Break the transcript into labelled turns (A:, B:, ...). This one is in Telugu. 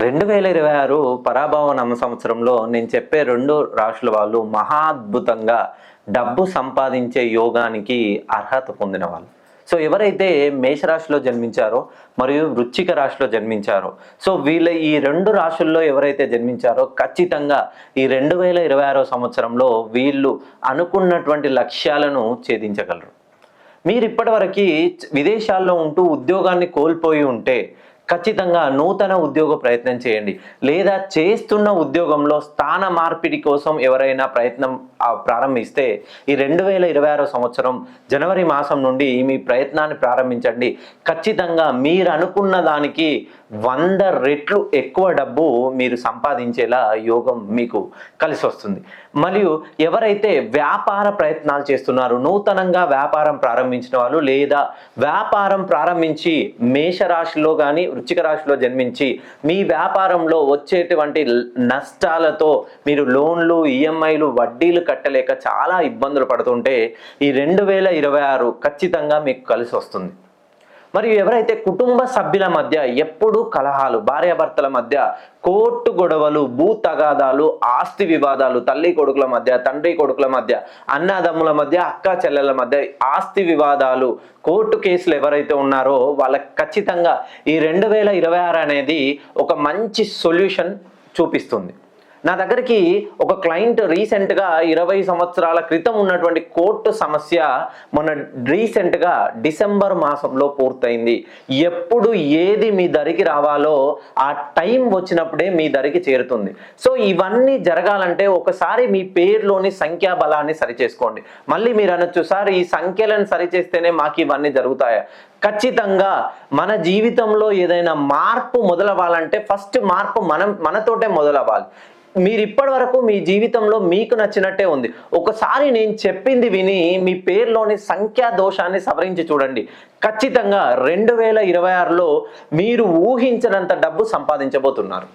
A: 2026 పరాభవ నామ సంవత్సరంలో నేను చెప్పే 2 రాశుల వాళ్ళు మహా అద్భుతంగా డబ్బు సంపాదించే యోగానికి అర్హత పొందిన వాళ్ళు. సో ఎవరైతే మేషరాశిలో జన్మించారో మరియు వృశ్చిక రాశిలో జన్మించారో, సో వీళ్ళ ఈ 2 రాశుల్లో ఎవరైతే జన్మించారో ఖచ్చితంగా ఈ 2026 సంవత్సరంలో వీళ్ళు అనుకున్నటువంటి లక్ష్యాలను ఛేదించగలరు. మీరు ఇప్పటివరకు విదేశాల్లో ఉంటూ ఉద్యోగాన్ని కోల్పోయి ఉంటే ఖచ్చితంగా నూతన ఉద్యోగ ప్రయత్నం చేయండి. లేదా చేస్తున్న ఉద్యోగంలో స్థాన మార్పిడి కోసం ఎవరైనా ప్రయత్నం ప్రారంభిస్తే ఈ 2026 సంవత్సరం జనవరి మాసం నుండి మీ ప్రయత్నాన్ని ప్రారంభించండి. ఖచ్చితంగా మీరు అనుకున్న దానికి 100 రెట్లు ఎక్కువ డబ్బు మీరు సంపాదించేలా యోగం మీకు కలిసి వస్తుంది. మరియు ఎవరైతే వ్యాపార ప్రయత్నాలు చేస్తున్నారో, నూతనంగా వ్యాపారం ప్రారంభించిన వాళ్ళు లేదా వ్యాపారం ప్రారంభించి మేషరాశిలో కానీ వృశ్చిక రాశిలో జన్మించి మీ వ్యాపారంలో వచ్చేటువంటి నష్టాలతో మీరు లోన్లు, ఈఎంఐలు, వడ్డీలు కట్టలేక చాలా ఇబ్బందులు పడుతుంటే ఈ 2026 ఖచ్చితంగా మీకు కలిసి వస్తుంది. మరియు ఎవరైతే కుటుంబ సభ్యుల మధ్య ఎప్పుడూ కలహాలు, భార్యాభర్తల మధ్య కోర్టు గొడవలు, భూ తగాదాలు, ఆస్తి వివాదాలు, తల్లి కొడుకుల మధ్య, తండ్రి కొడుకుల మధ్య, అన్నదమ్ముల మధ్య, అక్క చెల్లెల మధ్య ఆస్తి వివాదాలు, కోర్టు కేసులు ఎవరైతే ఉన్నారో వాళ్ళకి ఖచ్చితంగా ఈ 2026 అనేది ఒక మంచి సొల్యూషన్ చూపిస్తుంది. నా దగ్గరికి ఒక క్లయింట్ రీసెంట్గా 20 సంవత్సరాల క్రితం ఉన్నటువంటి కోర్టు సమస్య మొన్న రీసెంట్గా డిసెంబర్ మాసంలో పూర్తయింది. ఎప్పుడు ఏది మీ దరికి రావాలో ఆ టైం వచ్చినప్పుడే మీ దరికి చేరుతుంది. సో ఇవన్నీ జరగాలంటే ఒకసారి మీ పేరులోని సంఖ్యాబలాన్ని సరిచేసుకోండి. మళ్ళీ మీరు అనొచ్చు, సార్ ఈ సంఖ్యలను సరిచేస్తేనే మాకు ఇవన్నీ జరుగుతాయా? ఖచ్చితంగా మన జీవితంలో ఏదైనా మార్పు మొదలవ్వాలంటే ఫస్ట్ మార్పు మనతోటే మొదలవ్వాలి. మీరు ఇప్పటి వరకు మీ జీవితంలో మీకు నచ్చినట్టే ఉంది. ఒకసారి నేను చెప్పింది విని మీ పేరులోని సంఖ్యా దోషాన్ని సవరించి చూడండి. ఖచ్చితంగా 2026లో మీరు ఊహించినంత డబ్బు సంపాదించబోతున్నారు.